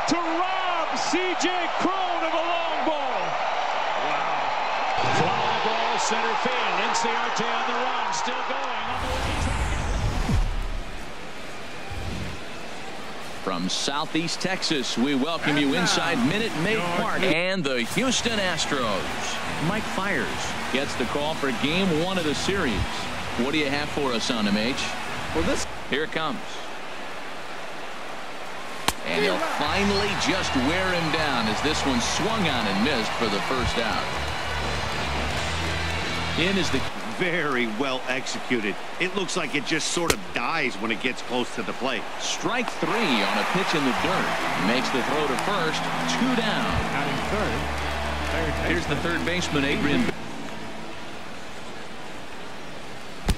to rob C.J. Cron of a long ball. Wow. Fly ball center field. NCRT on the run. Still going on the way. From Southeast Texas, we welcome you inside Minute Maid Park and the Houston Astros. Mike Fiers gets the call for game 1 of the series. What do you have for us on him, H? Well, here it comes. And he'll finally just wear him down as this one swung on and missed for the first out. In is the very well executed. It looks like it just sort of dies when it gets close to the plate. Strike 3 on a pitch in the dirt. Makes the throw to first. 2 down. Out in third. Here's the third baseman, Adrian.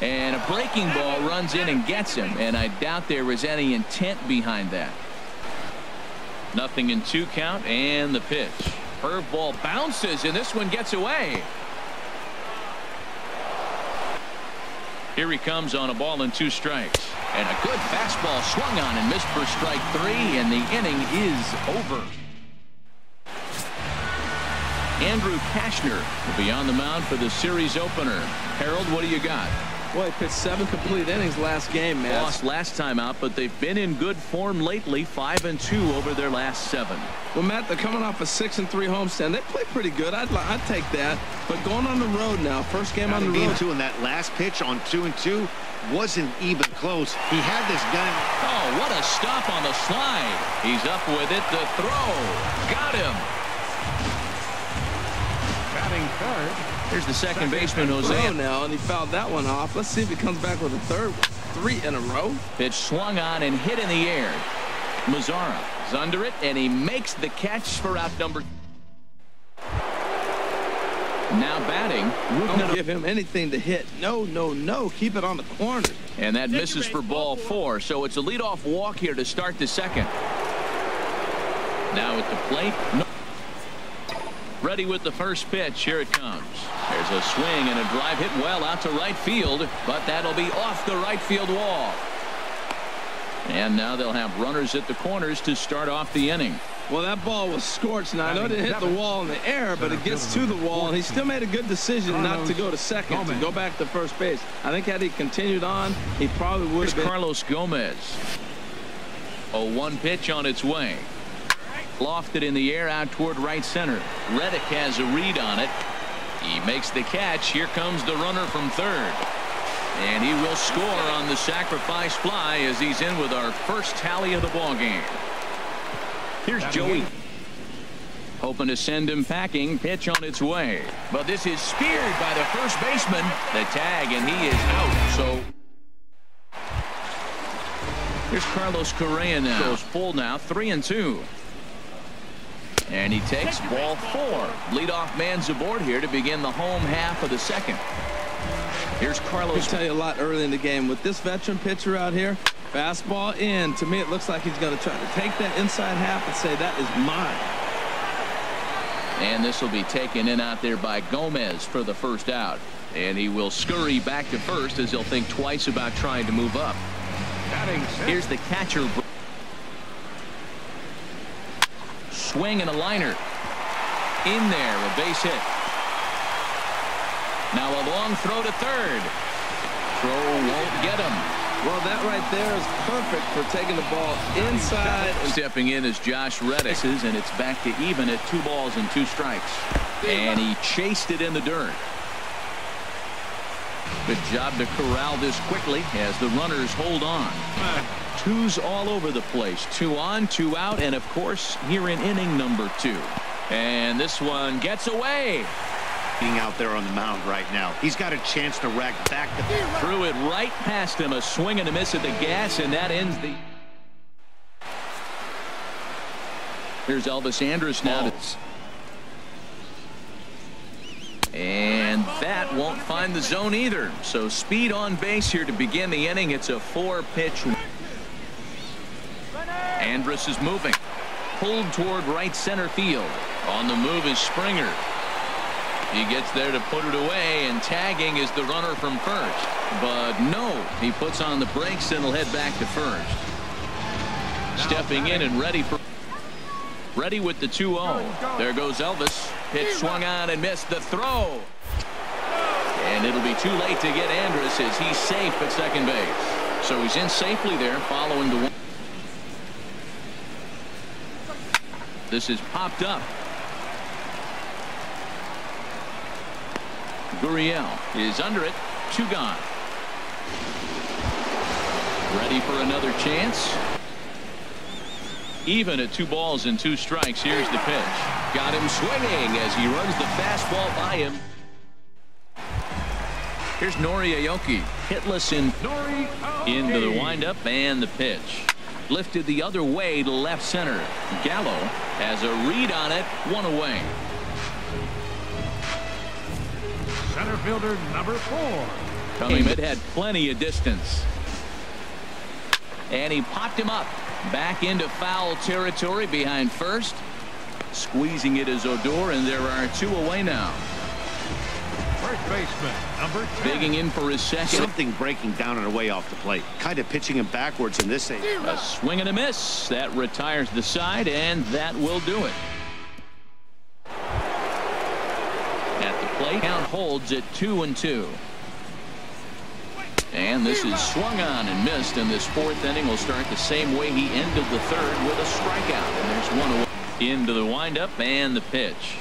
And a breaking ball runs in and gets him, and I doubt there was any intent behind that. Nothing in 2 count, and the pitch. Curveball bounces, and this one gets away. Here he comes on a ball and 2 strikes. And a good fastball swung on and missed for strike 3, and the inning is over. Andrew Kashner will be on the mound for the series opener. Harold, what do you got? Boy, he pitched 7 complete innings last game, man. Lost last time out, but they've been in good form lately. 5-2 over their last 7. Well, Matt, they're coming off a 6-3 homestand. They play pretty good. I'd take that. But going on the road now, first game on the road. And that last pitch on 2-2 wasn't even close. He had this gun. Oh, what a stop on the slide. He's up with it. The throw. Got him. Batting third. Here's the second baseman, Jose. Now, and he fouled that one off. Let's see if he comes back with a third. 3 in a row. Pitch swung on and hit in the air. Mazzara is under it, and he makes the catch for out number. Now batting. Don't give him anything to hit. No, no, no. Keep it on the corner. And that misses for ball 4. So it's a leadoff walk here to start the second. Now at the plate. No. Ready with the first pitch. Here it comes. There's a swing and a drive hit well out to right field, but that'll be off the right field wall. And now they'll have runners at the corners to start off the inning. Well, that ball was scorched. Now, I know it didn't hit the wall in the air, but it gets to the wall, and he still made a good decision not to go to second, to go back to first base. I think had he continued on, he probably would have been. Carlos Gomez. 0-1 pitch on its way. Lofted in the air out toward right center. Reddick has a read on it. He makes the catch. Here comes the runner from third. And he will score on the sacrifice fly as he's in with our first tally of the ball game. Here's Joey. Hoping to send him packing. Pitch on its way. But this is speared by the first baseman. The tag, and he is out. So here's Carlos Correa now. Goes full now. 3-2. And he takes ball 4. Leadoff man's aboard here to begin the home half of the second. Here's Carlos. I'll tell you a lot early in the game. With this veteran pitcher out here, fastball in. To me, it looks like he's going to try to take that inside half and say, that is mine. And this will be taken in out there by Gomez for the first out. And he will scurry back to first as he'll think twice about trying to move up. Here's the catcher. Swing and a liner. In there, a base hit. Now a long throw to third. Throw won't get him. Well, that right there is perfect for taking the ball inside. Stepping in is Josh Reddick, and it's back to even at 2 balls and 2 strikes. And he chased it in the dirt. Good job to corral this quickly as the runners hold on. 2's all over the place. 2 on, 2 out, and of course here in inning number 2. And this one gets away. Being out there on the mound right now, he's got a chance to rack back the. Threw it right past him. A swing and a miss at the gas, and that ends the. Here's Elvis Andrus now. And that won't find the zone either. So Speed on base here to begin the inning. It's a 4-pitch. Andrus is moving. Pulled toward right center field. On the move is Springer. He gets there to put it away, and tagging is the runner from first. But no, he puts on the brakes and will head back to first. Stepping in and ready for. Ready with the 2-0. There goes Elvis. Pitch swung on and missed the throw. And it'll be too late to get Andrus as he's safe at second base. So he's in safely there following the one. This is popped up. Gurriel is under it. 2 gone. Ready for another chance. Even at 2 balls and 2 strikes. Here's the pitch. Got him swinging as he runs the fastball by him. Here's Nori Aoki. Hitless into the windup and the pitch. Lifted the other way to left center. Gallo has a read on it. 1 away. Center fielder number 4. Coming mid, had plenty of distance. And he popped him up. Back into foul territory behind first. Squeezing it is Odor, and there are 2 away now. First baseman number 10. Digging in for his second. Something breaking down and away off the plate. Kind of pitching him backwards in this inning. A swing and a miss. That retires the side, and that will do it. At the plate, count holds at 2-2. And this is swung on and missed, and this 4th inning will start the same way he ended the 3rd with a strikeout. And there's 1 away. Into the windup and the pitch.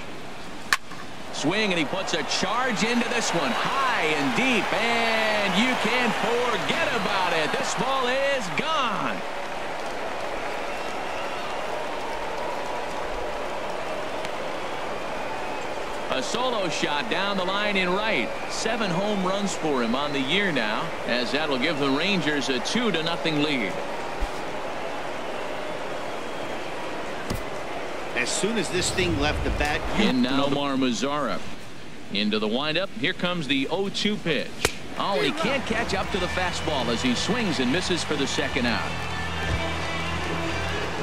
Swing, and he puts a charge into this one. High and deep, and you can't forget about it. This ball is gone. A solo shot down the line in right. 7 home runs for him on the year now, as that'll give the Rangers a 2-0 lead. As soon as this thing left the bat. In now Nomar Mazara. Into the windup. Here comes the 0-2 pitch. Oh, and he can't catch up to the fastball as he swings and misses for the 2nd out.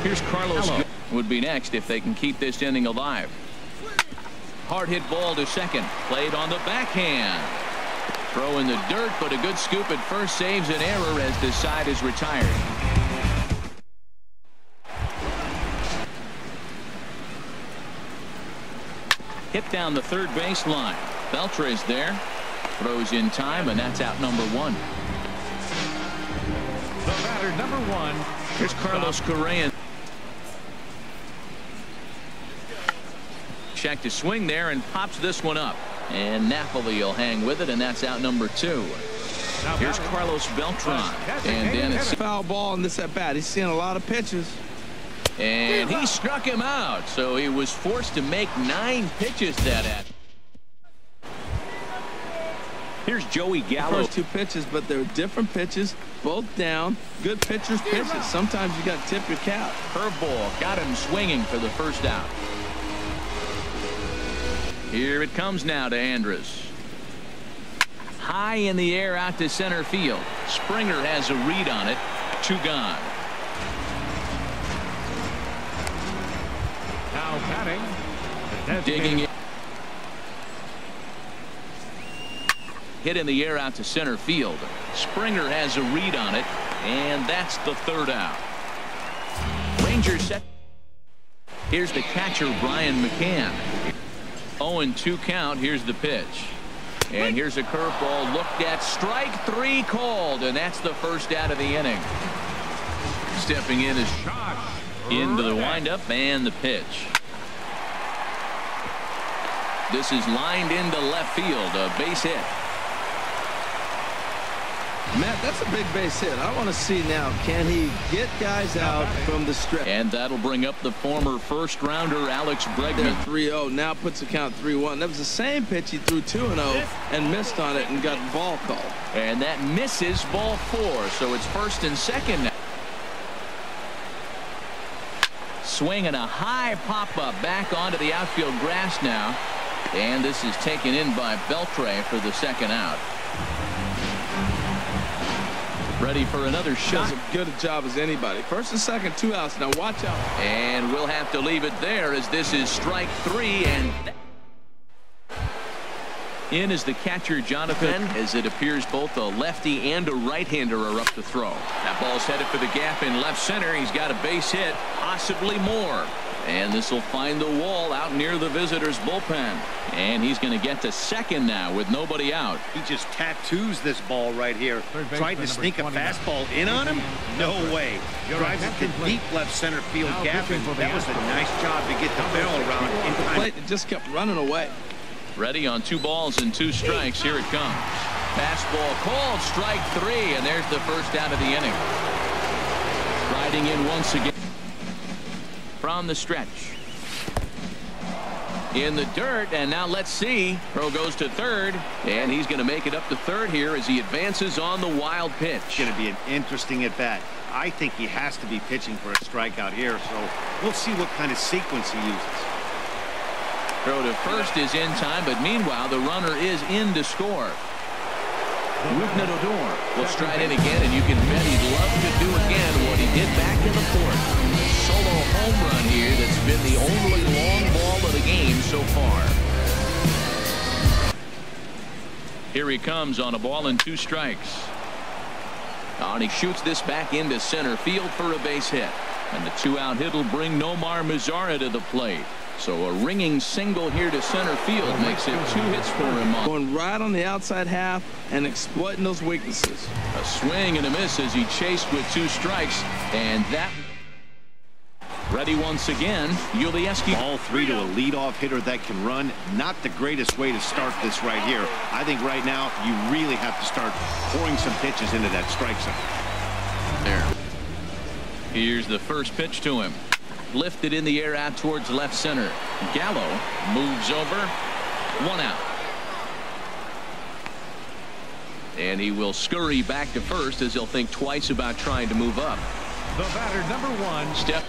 Here's Carlos. Would be next if they can keep this inning alive. Hard hit ball to second. Played on the backhand. Throw in the dirt, but a good scoop at first saves an error as this side is retired. Hit down the 3rd base line. Beltre's there. Throws in time, and that's out number 1. The batter number 1. Here's Carlos Correa. Check to swing there and pops this one up. And Napoli will hang with it, and that's out number 2. Here's Carlos Beltran. And then it's foul ball in this at bat. He's seeing a lot of pitches. And he struck him out, so he was forced to make 9 pitches that at. Here's Joey Gallo. First 2 pitches, but they're different pitches, both down. Good pitchers pitches. Sometimes you got to tip your cap. Curveball got him swinging for the 1st out. Here it comes now to Andrus. High in the air out to center field. Springer has a read on it. 2 gone. Now batting. Digging in. Hit in the air out to center field. Springer has a read on it, and that's the 3rd out. Rangers set. Here's the catcher, Brian McCann. 0-2 count. Here's the pitch. And here's a curveball looked at. Strike 3 called, and that's the 1st out of the inning. Stepping in is into the windup and the pitch. This is lined into left field. A base hit. Matt, that's a big base hit. I want to see now, can he get guys out from the stretch? And that'll bring up the former 1st rounder Alex Bregman. 3-0 now puts the count 3-1. That was the same pitch he threw 2-0 and missed on it and got ball called. And that misses ball 4, so it's 1st and 2nd now. Swing and a high pop-up back onto the outfield grass now. And this is taken in by Beltre for the 2nd out. Ready for another shot. Does as good a job as anybody. 1st and 2nd, 2 outs. Now watch out. And we'll have to leave it there as this is strike 3. And In is the catcher, Jonathan, as it appears both a lefty and a right-hander are up to throw. That ball's headed for the gap in left center. He's got a base hit, possibly more. And this will find the wall out near the visitors' bullpen. And he's going to get to second now with nobody out. He just tattoos this ball right here. Tried to sneak a fastball in on him? No way. Drives it to deep left center field gap, and that was a nice job to get the barrel around in time. Plate that just kept running away. Ready on 2 balls and 2 strikes. Here it comes. Fastball called, strike 3, and there's the first out of the inning. Riding in once again from the stretch. In the dirt, and now let's see. Throw goes to third, and he's going to make it up to third here as he advances on the wild pitch. It's going to be an interesting at bat. I think he has to be pitching for a strikeout here, so we'll see what kind of sequence he uses. Throw to first is in time, but meanwhile the runner is in to score. Odor will stride in again, and you can bet he'd love to do again what he did back in the 4th. Solo home run here that's been the only long ball of the game so far. Here he comes on a ball and 2 strikes. And he shoots this back into center field for a base hit. And the 2-out hit will bring Nomar Mazara to the plate. So a ringing single here to center field makes it 2 hits for him. Going right on the outside half and exploiting those weaknesses. A swing and a miss as he chased with 2 strikes. And that ready once again. Ulieski. All 3 to a leadoff hitter that can run. Not the greatest way to start this right here. I think right now you really have to start pouring some pitches into that strike zone. There. Here's the first pitch to him. Lifted in the air out towards left center. Gallo moves over. 1 out. And he will scurry back to first as he'll think twice about trying to move up. The batter, number 1. Step.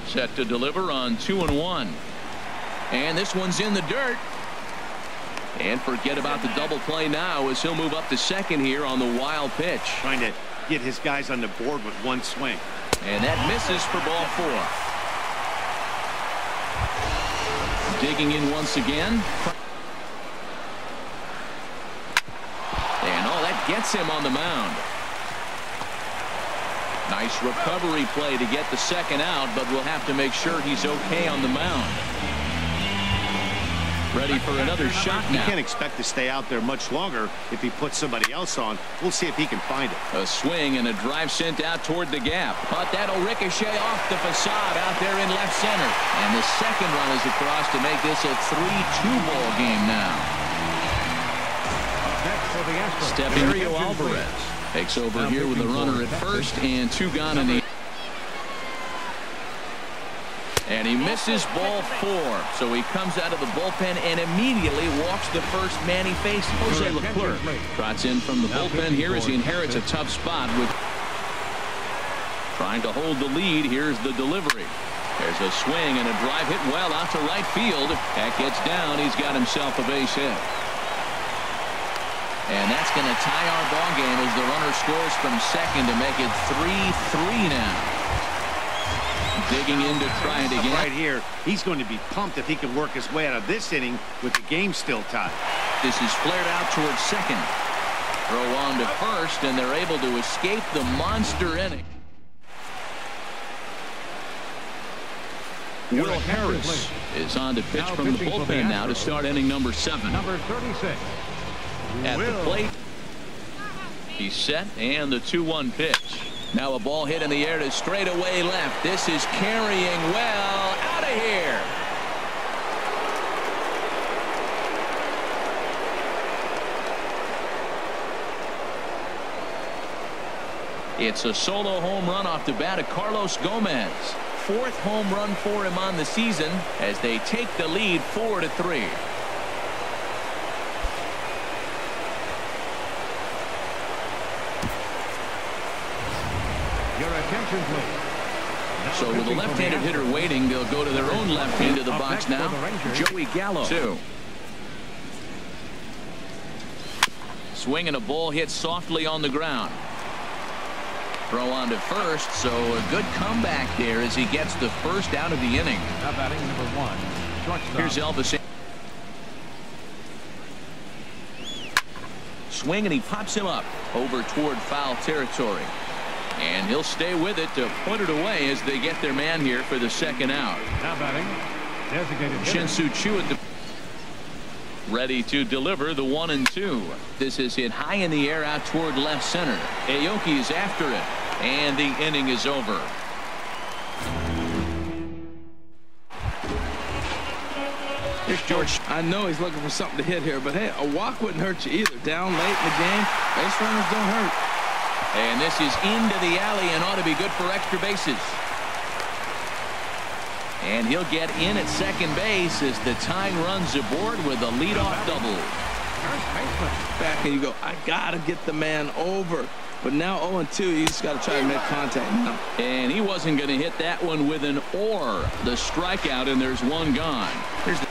Set to deliver on 2-1. And this one's in the dirt. And forget about the double play now as he'll move up to second here on the wild pitch. Trying to get his guys on the board with 1 swing. And that misses for ball 4. Digging in once again. And all that gets him on the mound. Nice recovery play to get the second out, but we'll have to make sure he's okay on the mound. Ready for another shot now. You can't expect to stay out there much longer if he puts somebody else on. We'll see if he can find it. A swing and a drive sent out toward the gap. But that'll ricochet off the facade out there in left center. And the second run is across to make this a 3-2 ball game now. Stepping Mario Alvarez takes over here with a runner at first and 2 gone in the. And he misses ball 4. So he comes out of the bullpen and immediately walks the first man he faces. Jose Leclerc trots in from the bullpen here as he inherits a tough spot with trying to hold the lead. Here's the delivery. There's a swing and a drive hit well out to right field. That gets down. He's got himself a base hit. And that's going to tie our ball game as the runner scores from second to make it 3-3 now. Digging in to try it again. Right here, he's going to be pumped if he can work his way out of this inning with the game still tied. This is flared out towards second. Throw on to first, and they're able to escape the monster inning. Will Harris is on to pitch from the bullpen now to start inning number 7. Number 36. At the plate. He's set, and the 2-1 pitch. Now a ball hit in the air to straightaway left. This is carrying well out of here. It's a solo home run off the bat of Carlos Gomez. 4th home run for him on the season as they take the lead 4-3. So with the left-handed hitter waiting, they'll go to their own left into the box now. Joey Gallo. 2. Swing and a ball hit softly on the ground. Throw on to first, so a good comeback there as he gets the first out of the inning. Now batting number 1. Here's Elvis. swing, and he pops him up over toward foul territory. And he'll stay with it to put it away as they get their man here for the second out. Now batting, designated Shin-Soo Choo at the ready to deliver the 1-2. This is hit high in the air out toward left center. Aoki is after it, and the inning is over. Here's George. I know he's looking for something to hit here, but hey, a walk wouldn't hurt you either. Down late in the game, base runners don't hurt. And this is into the alley and ought to be good for extra bases. And he'll get in at second base as the tying runs aboard with a leadoff double. Back and you go, I gotta get the man over. But now 0-2, you just got to try to make contact now. And he wasn't going to hit that one with an or. The strikeout, and there's one gone. Here's the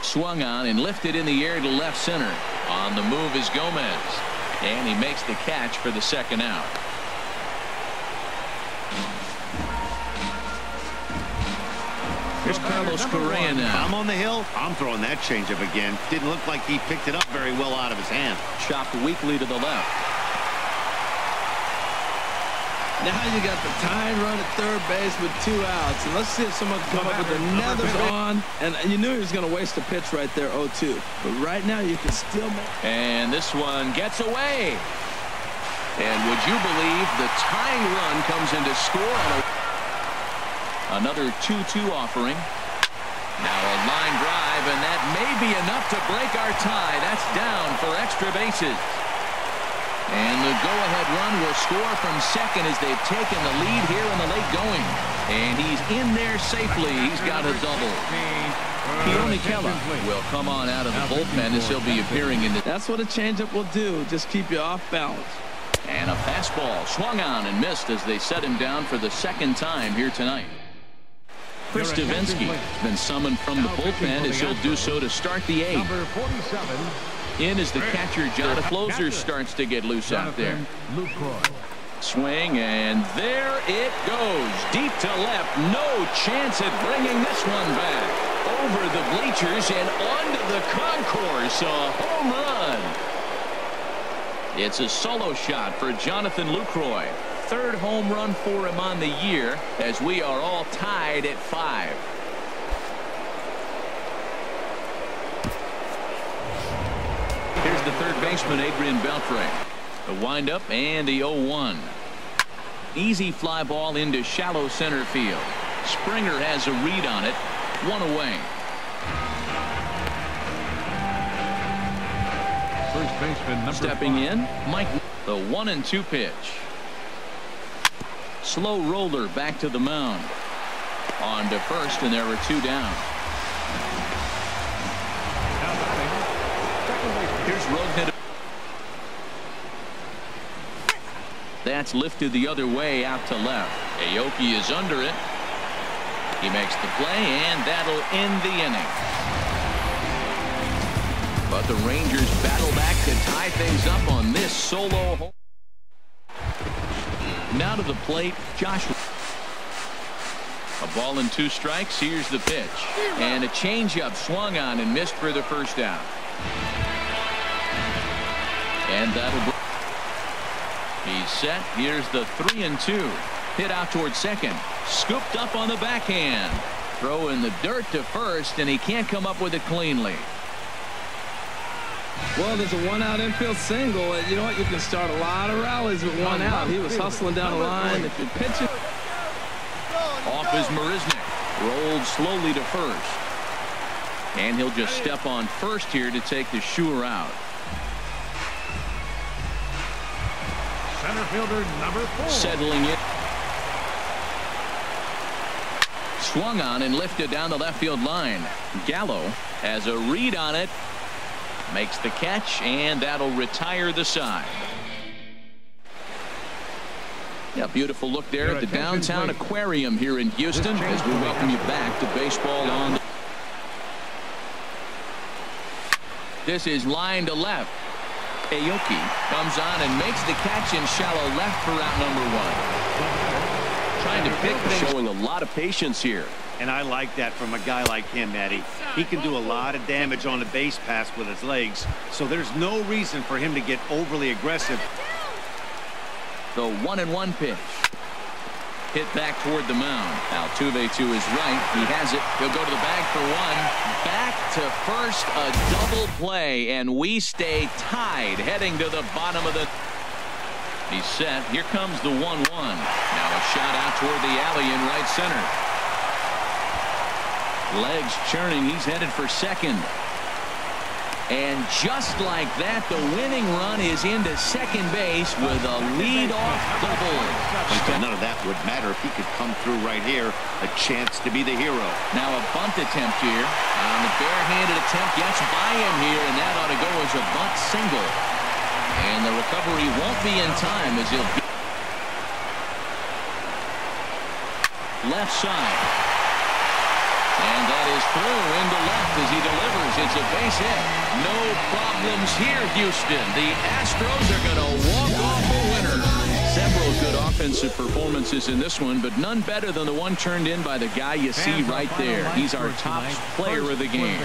swung on and lifted in the air to left center. On the move is Gomez, and he makes the catch for the second out. Here's Carlos Correa now. I'm on the hill. I'm throwing that changeup again. Didn't look like he picked it up very well out of his hand. Chopped weakly to the left. Now you got the tying run at third base with 2 outs. And let's see if someone can come up with another on. And you knew he was going to waste a pitch right there, 0-2. But right now you can still make. And this one gets away. And would you believe the tying run comes in to score on another 2-2 offering. Now a line drive, and that may be enough to break our tie. That's down for extra bases. And the go-ahead run will score from second as they've taken the lead here in the late going. And he's in there safely. He's got a double. Keone Kela will come on out of the bullpen as he'll be appearing in the. That's what a changeup will do. Just keep you off balance. And a fastball swung on and missed as they set him down for the second time here tonight. Chris Davinsky has been summoned from the bullpen as he'll do so to start the 8th. number 47. In as the catcher, Jonathan Closer, starts to get loose out there. Swing, and there it goes. Deep to left. No chance at bringing this one back. Over the bleachers and onto the concourse. A home run. It's a solo shot for Jonathan Lucroy. 3rd home run for him on the year as we are all tied at 5. Here's the third baseman, Adrian Beltre. The windup and the 0-1. Easy fly ball into shallow center field. Springer has a read on it. 1 away. First baseman number Stepping 5. in, Mike. The 1-2 pitch. Slow roller back to the mound. On to first, and there are 2 down. Now batting, second baseman. Here's Rogan. That's lifted the other way out to left. Aoki is under it. He makes the play, and that'll end the inning. But the Rangers battle back to tie things up on this solo home. Now to the plate, Joshua. A ball and 2 strikes. Here's the pitch. And a changeup swung on and missed for the first out. And that'll bring. He's set. Here's the 3-2. Hit out towards second. Scooped up on the backhand. Throw in the dirt to first, and he can't come up with it cleanly. Well, there's a 1-out infield single, and you know what? You can start a lot of rallies with 1 out. He was hustling down the line. If you pitch it. Off is Marisnik. Rolled slowly to first. And he'll just step on first here to take the Shure out. Center fielder number 4. Settling it. Swung on and lifted down the left field line. Gallo has a read on it. Makes the catch, and that'll retire the side. Yeah, beautiful look there at the downtown aquarium here in Houston as we welcome you back to baseball on. This is line to left. Aoki comes on and makes the catch in shallow left for out number 1. Trying to pick things. Showing a lot of patience here. And I like that from a guy like him, Eddie. He can do a lot of damage on the base pass with his legs, so there's no reason for him to get overly aggressive. The 1-1 pitch. Hit back toward the mound. Altuve to his right. He has it. He'll go to the bag for one. Back to first, a double play, and we stay tied heading to the bottom of the... He's set. Here comes the 1-1. Now a shot out toward the alley in right center. Legs churning. He's headed for second. And just like that, the winning run is into second base with a lead-off double. None of that would matter if he could come through right here. A chance to be the hero. Now a bunt attempt here. The barehanded attempt gets by him here, and that ought to go as a bunt single. And the recovery won't be in time as he'll be left side. And that is through into left as he delivers. It's a base hit. No problems here, Houston. The Astros are going to walk off a winner. Several good offensive performances in this one, but none better than the one turned in by the guy you see right there. He's our top player of the game.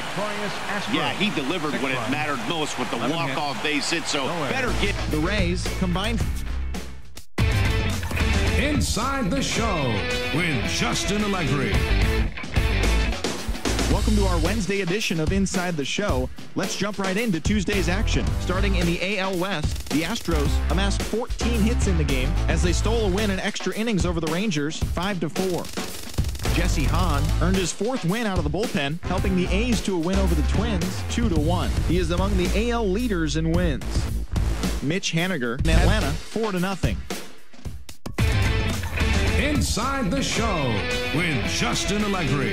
Yeah, he delivered when it mattered most with the walk-off base hit, so better get... The Rays combined... Inside the Show with Justin Allegri. Welcome to our Wednesday edition of Inside the Show. Let's jump right into Tuesday's action. Starting in the AL West, the Astros amassed 14 hits in the game as they stole a win in extra innings over the Rangers, 5-4. Jesse Hahn earned his 4th win out of the bullpen, helping the A's to a win over the Twins, 2-1. He is among the AL leaders in wins. Mitch Haniger in Atlanta, 4-0. Inside the Show with Justin Allegri.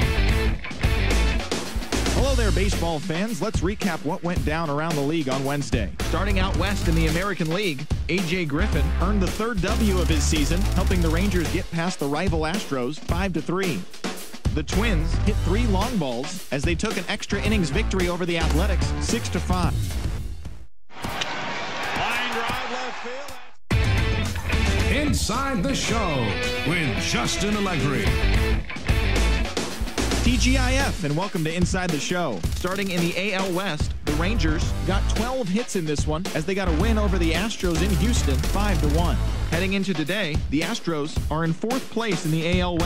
Hello there, baseball fans. Let's recap what went down around the league on Wednesday. Starting out west in the American League, A.J. Griffin earned the 3rd W of his season, helping the Rangers get past the rival Astros 5-3. The Twins hit 3 long balls as they took an extra innings victory over the Athletics 6-5. Line drive left field. Inside the Show with Justin Allegri. TGIF, and welcome to Inside the Show. Starting in the AL West, the Rangers got 12 hits in this one as they got a win over the Astros in Houston, 5-1. Heading into today, the Astros are in 4th place in the AL West.